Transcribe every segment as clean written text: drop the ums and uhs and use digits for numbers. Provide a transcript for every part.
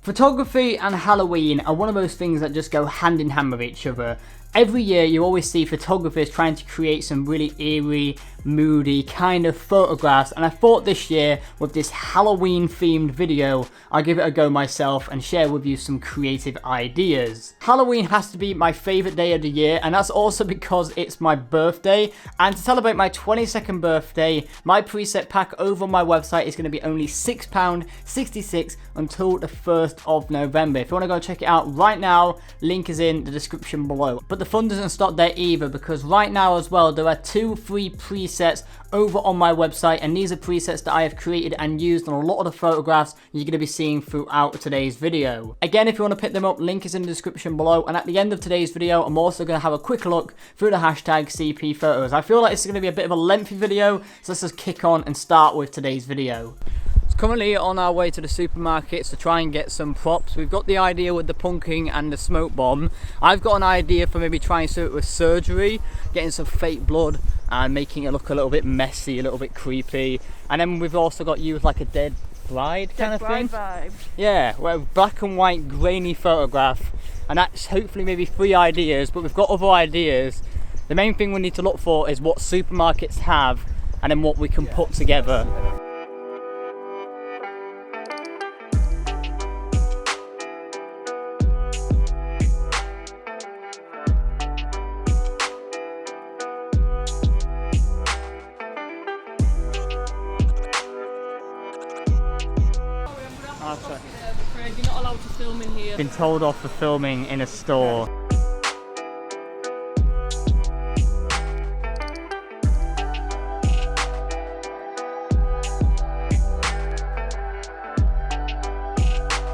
Photography and Halloween are one of those things that just go hand in hand with each other. Every year you always see photographers trying to create some really eerie, moody kind of photographs, and I thought this year with this Halloween themed video I'll give it a go myself and share with you some creative ideas. Halloween has to be my favourite day of the year, and that's also because it's my birthday, and to celebrate my 22nd birthday my preset pack over on my website is going to be only £6.66 until the 1st of November. If you want to go check it out right now, link is in the description below. But the fun doesn't stop there either, because right now as well there are 2 free presets over on my website, and these are presets that I have created and used on a lot of the photographs you're going to be seeing throughout today's video. Again, if you want to pick them up, link is in the description below, and at the end of today's video I'm also going to have a quick look through the hashtag CP photos. I feel like this is going to be a bit of a lengthy video, so let's just kick on and start with today's video. Currently on our way to the supermarkets to try and get some props. We've got the idea with the pumpkin and the smoke bomb. I've got an idea for maybe trying to do it with surgery, getting some fake blood and making it look a little bit messy, a little bit creepy. And then we've also got you with like a dead bride kind of thing. Vibe. Yeah, well, black and white grainy photograph, and that's hopefully maybe 3 ideas, but we've got other ideas. The main thing we need to look for is what supermarkets have and then what we can put together. You're not allowed to film in here. Been told off for filming in a store.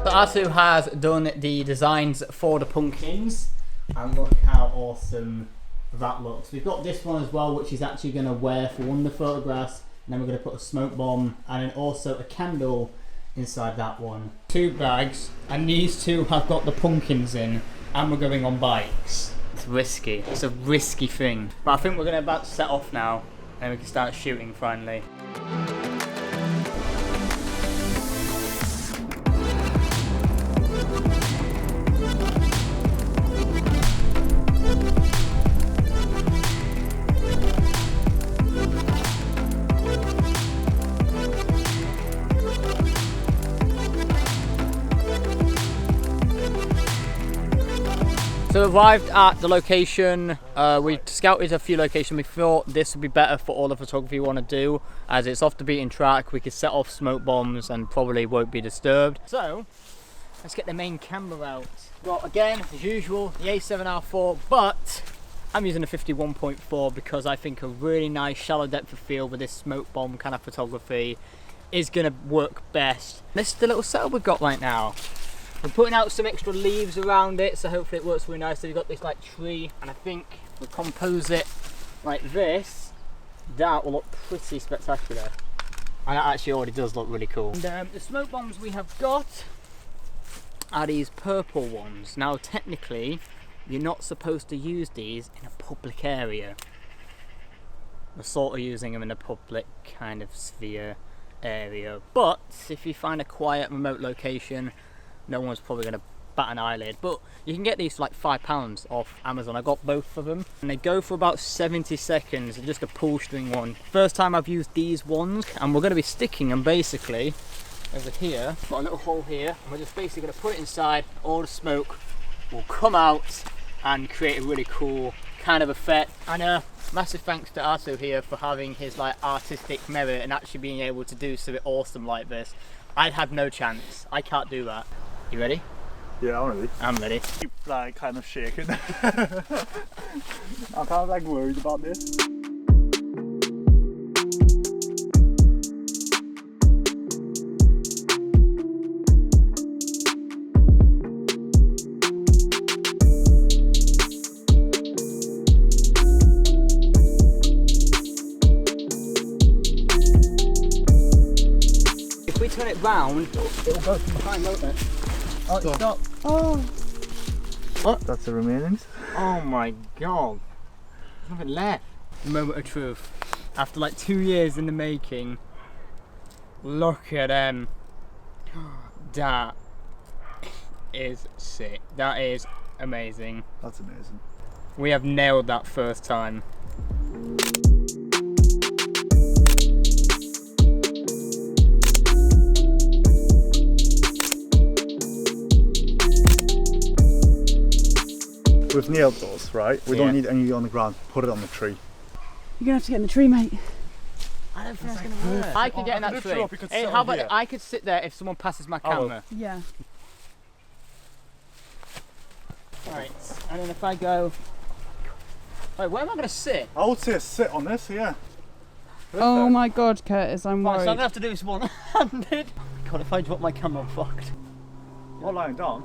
So Asu has done the designs for the pumpkins, and look how awesome that looks. We've got this one as well, which is actually going to wear for one of the photographs, and then we're going to put a smoke bomb and then also a candle inside that one. 2 bags, and these 2 have got the pumpkins in, and we're going on bikes. It's risky, it's a risky thing. But I think we're gonna about to set off now, and we can start shooting finally. So arrived at the location, we scouted a few locations. We thought this would be better for all the photography we want to do, as it's off the beaten track. We could set off smoke bombs and probably won't be disturbed. So let's get the main camera out. Well, again, as usual, the A7R4, but I'm using a 51.4 because I think a really nice shallow depth of field with this smoke bomb kind of photography is going to work best. This is the little setup we've got right now. We're putting out some extra leaves around it, so hopefully it works really nice. So we've got this like tree, and I think we'll compose it like this. That will look pretty spectacular, and it actually already does look really cool. And the smoke bombs we have got are these purple ones. Now technically you're not supposed to use these in a public area. We're sort of using them in a public kind of sphere area, but if you find a quiet remote location, no one's probably going to bat an eyelid. But you can get these for like £5 off Amazon. I got both of them, and they go for about 70 seconds. They're just a pull string one. First time I've used these ones, and we're going to be sticking them basically over here. Got a little hole here, and we're just basically going to put it inside. All the smoke will come out and create a really cool kind of effect. And massive thanks to Asu here for having his like artistic merit and actually being able to do something awesome like this. I'd have no chance. I can't do that. You ready? Yeah, I'm ready. I'm ready. Keep like kind of shaking. I'm kind of like worried about this. If we turn it round, it'll go from behind, won't it? Oh, it's stopped. Oh. What? That's the remainings. Oh my god. There's nothing left. The moment of truth. After like 2 years in the making, look at them. That is sick. That is amazing. That's amazing. We have nailed that first time. We've nailed those, right? We don't need any on the ground. Put it on the tree. You're gonna have to get in the tree, mate. I don't think that's gonna work. I could get in that tree. Hey, how about I could sit there if someone passes my camera? Yeah. Alright, and then if I go... Wait, where am I gonna sit? I would say sit on this, yeah. Oh my god, Curtis, I'm Right, worried. so I'm gonna have to do this one-handed. God, if I drop my camera, I'm fucked. Not lying down.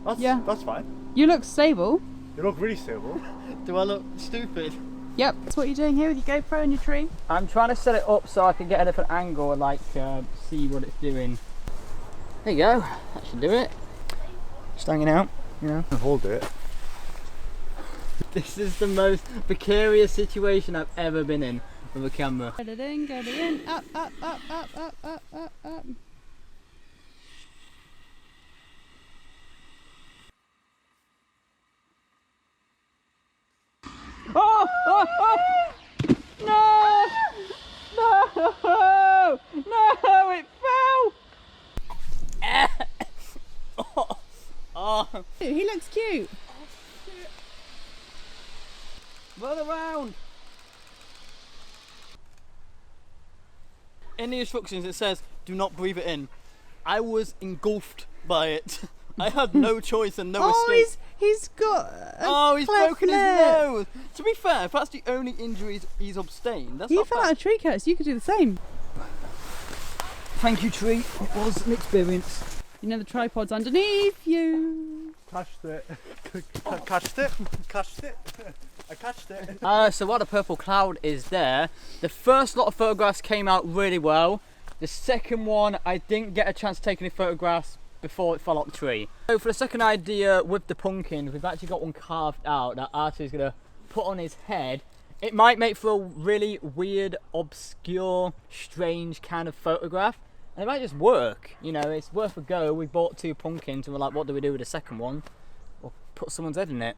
That's fine. You look stable. You look really stable. Do I look stupid? Yep. That's what you're doing here with your GoPro and your tree. I'm trying to set it up so I can get a different angle and like see what it's doing. There you go, that should do it. Just hanging out, you know. Hold it. This is the most precarious situation I've ever been in with a camera. Get it in, get it in. Up, up, up, up, up, up, up, up. Oh! Oh! Oh! No! No! No! It fell! Oh! Oh! He looks cute. Run around! In the instructions it says, do not breathe it in. I was engulfed by it. I had no choice and no escape. He's got He's broken his nose! To be fair, if that's the only injury he's abstained, that's You not fell bad. out of a tree, Curtis. You could do the same. Thank you, tree. It was an experience. You know the tripod's underneath you. Catched it. Catched it. Catched it. I catched it. So while the purple cloud is there, the first lot of photographs came out really well. The second one, I didn't get a chance to take any photographs before it fell off the tree. So for the second idea with the pumpkins, we've actually got one carved out that Archie's gonna put on his head. It might make for a really weird, obscure, strange kind of photograph. And it might just work, you know, it's worth a go. We bought 2 pumpkins and we're like, what do we do with the second one? We'll put someone's head in it.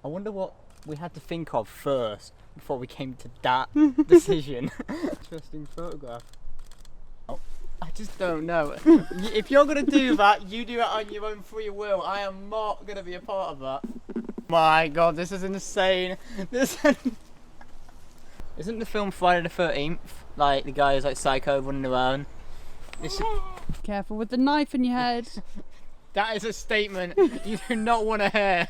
I wonder what we had to think of first before we came to that decision. Interesting photograph. Oh, I just don't know. If you're gonna do that, you do it on your own free will. I am not gonna be a part of that. My God, this is insane. Isn't the film Friday the 13th? Like the guy who's like psycho running around. Careful with the knife in your head. That is a statement you do not want to hear.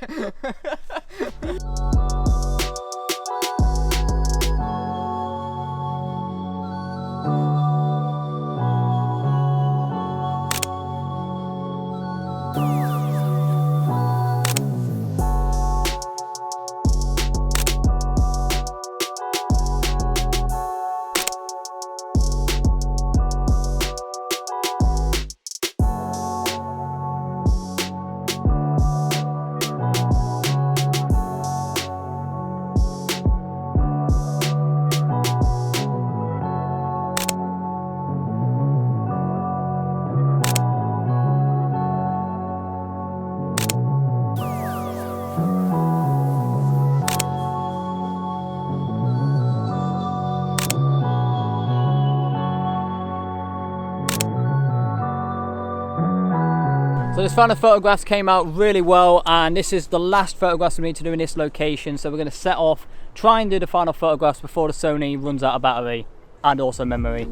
So this final photographs came out really well, and this is the last photographs we need to do in this location. So we're going to set off, try and do the final photographs before the Sony runs out of battery and also memory.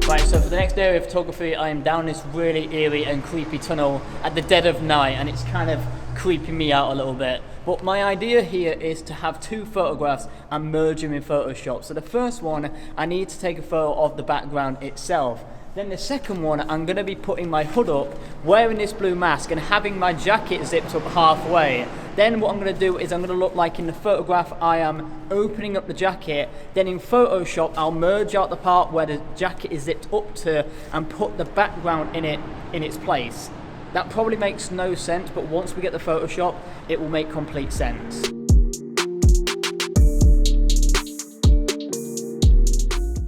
Right, so for the next area of photography, I am down this really eerie and creepy tunnel at the dead of night, and it's kind of creeping me out a little bit. But my idea here is to have 2 photographs and merge them in Photoshop. So the first one, I need to take a photo of the background itself. Then the second one, I'm going to be putting my hood up, wearing this blue mask and having my jacket zipped up halfway. Then what I'm going to do is I'm going to look like in the photograph I am opening up the jacket. Then in Photoshop I'll merge out the part where the jacket is zipped up to and put the background in its place. That probably makes no sense, but once we get the Photoshop, it will make complete sense.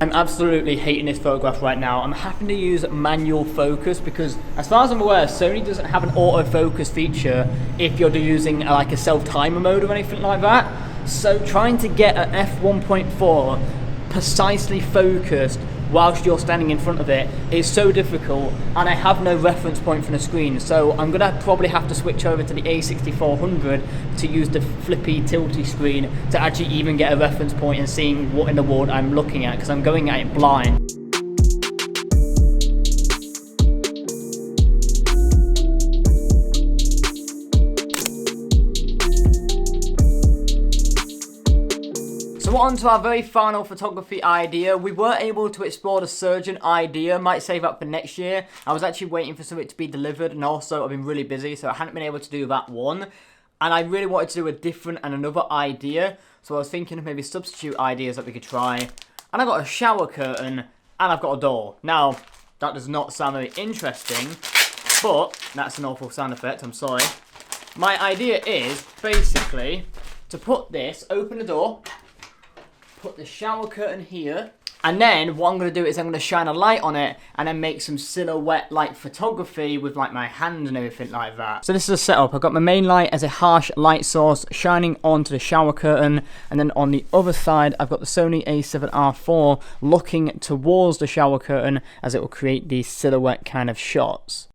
I'm absolutely hating this photograph right now. I'm having to use manual focus because, as far as I'm aware, Sony doesn't have an autofocus feature if you're using like a self-timer mode or anything like that. So trying to get an f1.4 precisely focused whilst you're standing in front of it is so difficult, and I have no reference point from the screen, so I'm gonna probably have to switch over to the A6400 to use the flippy tilty screen to actually even get a reference point and seeing what in the world I'm looking at, because I'm going at it blind. So on to our very final photography idea. We were able to explore the surgeon idea, might save that for next year. I was actually waiting for something to be delivered, and also I've been really busy, so I hadn't been able to do that one. And I really wanted to do a different and another idea, so I was thinking of maybe substitute ideas that we could try. And I got a shower curtain, and I've got a door. Now, that does not sound very interesting, but that's an awful sound effect, I'm sorry. My idea is basically to put this, open the door, put the shower curtain here, and then what I'm going to do is I'm going to shine a light on it and then make some silhouette like photography with like my hand and everything like that. So this is a setup. I've got my main light as a harsh light source shining onto the shower curtain, and then on the other side I've got the Sony a7R IV looking towards the shower curtain as it will create these silhouette kind of shots.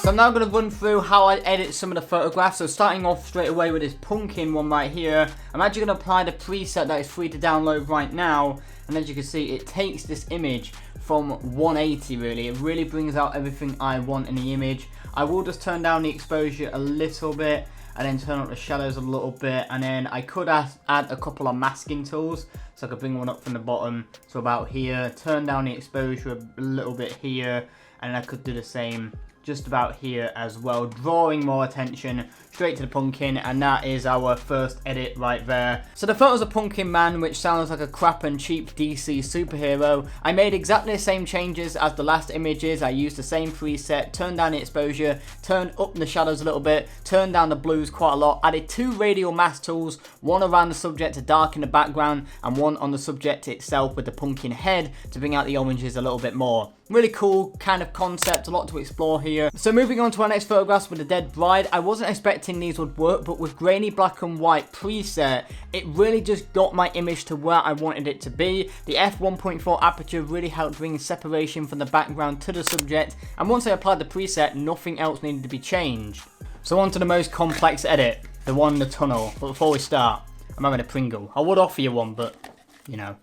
So I'm now going to run through how I edit some of the photographs. So starting off straight away with this pumpkin one right here, I'm actually going to apply the preset that is free to download right now. And as you can see, it takes this image from 180 really. It really brings out everything I want in the image. I will just turn down the exposure a little bit and then turn up the shadows a little bit. And then I could add a couple of masking tools. So I could bring one up from the bottom to about here, turn down the exposure a little bit here, and I could do the same just about here as well, drawing more attention straight to the pumpkin, and that is our first edit right there. So the photo's a pumpkin man, which sounds like a crap and cheap DC superhero. I made exactly the same changes as the last images. I used the same preset, turned down the exposure, turned up the shadows a little bit, turned down the blues quite a lot, added 2 radial mask tools, one around the subject to darken the background, and one on the subject itself with the pumpkin head to bring out the oranges a little bit more. Really cool kind of concept, a lot to explore here. So moving on to our next photographs with the dead bride. I wasn't expecting these would work, but with grainy black and white preset, it really just got my image to where I wanted it to be. The f1.4 aperture really helped bring separation from the background to the subject, and once I applied the preset, nothing else needed to be changed. So on to the most complex edit, the one in the tunnel. But before we start, I'm having a Pringle. I would offer you one, but you know.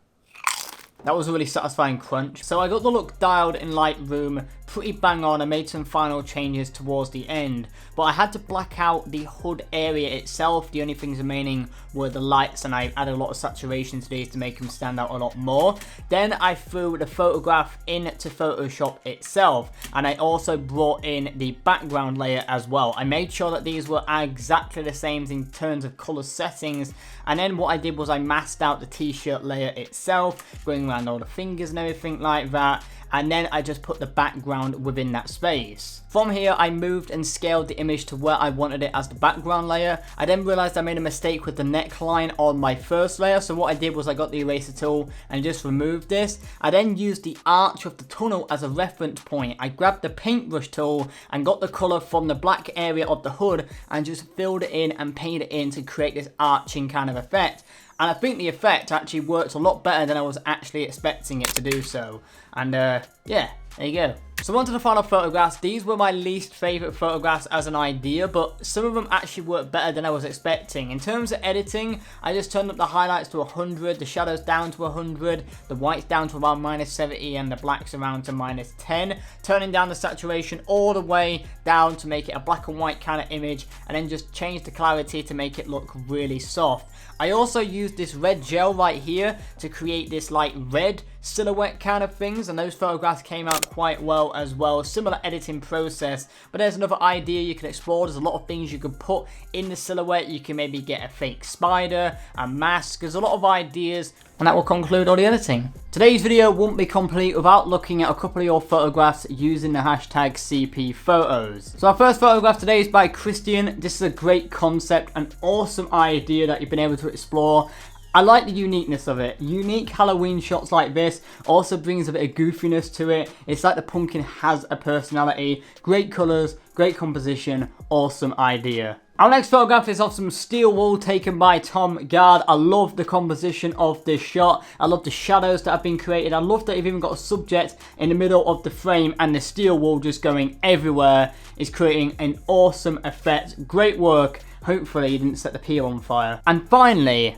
That was a really satisfying crunch. So I got the look dialed in Lightroom pretty bang on. I made some final changes towards the end, but I had to black out the hood area itself. The only things remaining were the lights, and I added a lot of saturation to these to make them stand out a lot more. Then I threw the photograph into Photoshop itself, and I also brought in the background layer as well. I made sure that these were exactly the same in terms of color settings, and then what I did was I masked out the t-shirt layer itself, going around all the fingers and everything like that, and then I just put the background within that space. From here, I moved and scaled the image to where I wanted it as the background layer. I then realized I made a mistake with the neckline on my first layer, so what I did was I got the eraser tool and just removed this. I then used the arch of the tunnel as a reference point. I grabbed the paintbrush tool and got the color from the black area of the hood and just filled it in and painted it in to create this arching kind of effect. And I think the effect actually worked a lot better than I was actually expecting it to do so. And yeah, there you go. So on to the final photographs. These were my least favourite photographs as an idea, but some of them actually worked better than I was expecting. In terms of editing, I just turned up the highlights to 100, the shadows down to 100, the whites down to around -70, and the blacks around to -10, turning down the saturation all the way down to make it a black and white kind of image, and then just change the clarity to make it look really soft. I also used this red gel right here to create this like red silhouette kind of things, and those photographs came out quite well as well. Similar editing process, but there's another idea you can explore. There's a lot of things you can put in the silhouette. You can maybe get a fake spider, a mask. There's a lot of ideas, and that will conclude all the editing. Today's video won't be complete without looking at a couple of your photographs using the hashtag CPPhotos. So our first photograph today is by Christian. This is a great concept, an awesome idea that you've been able to explore. I like the uniqueness of it. Unique Halloween shots like this also brings a bit of goofiness to it. It's like the pumpkin has a personality. Great colours, great composition, awesome idea. Our next photograph is of some steel wool taken by Tom Gard. I love the composition of this shot. I love the shadows that have been created. I love that you've even got a subject in the middle of the frame and the steel wool just going everywhere. It's creating an awesome effect. Great work. Hopefully you didn't set the peel on fire. And finally,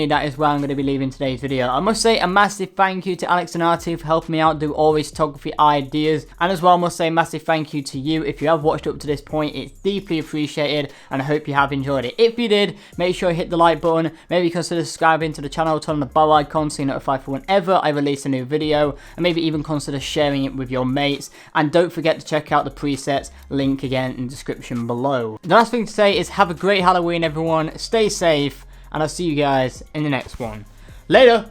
that is where I'm going to be leaving today's video. I must say a massive thank you to Alex and Artie for helping me out do all these photography ideas. And as well, I must say a massive thank you to you. If you have watched up to this point, it's deeply appreciated, and I hope you have enjoyed it. If you did, make sure you hit the like button. Maybe consider subscribing to the channel, turn on the bell icon so you're notified for whenever I release a new video. And maybe even consider sharing it with your mates. And don't forget to check out the presets, link again in the description below. The last thing to say is have a great Halloween, everyone. Stay safe. And I'll see you guys in the next one. Later!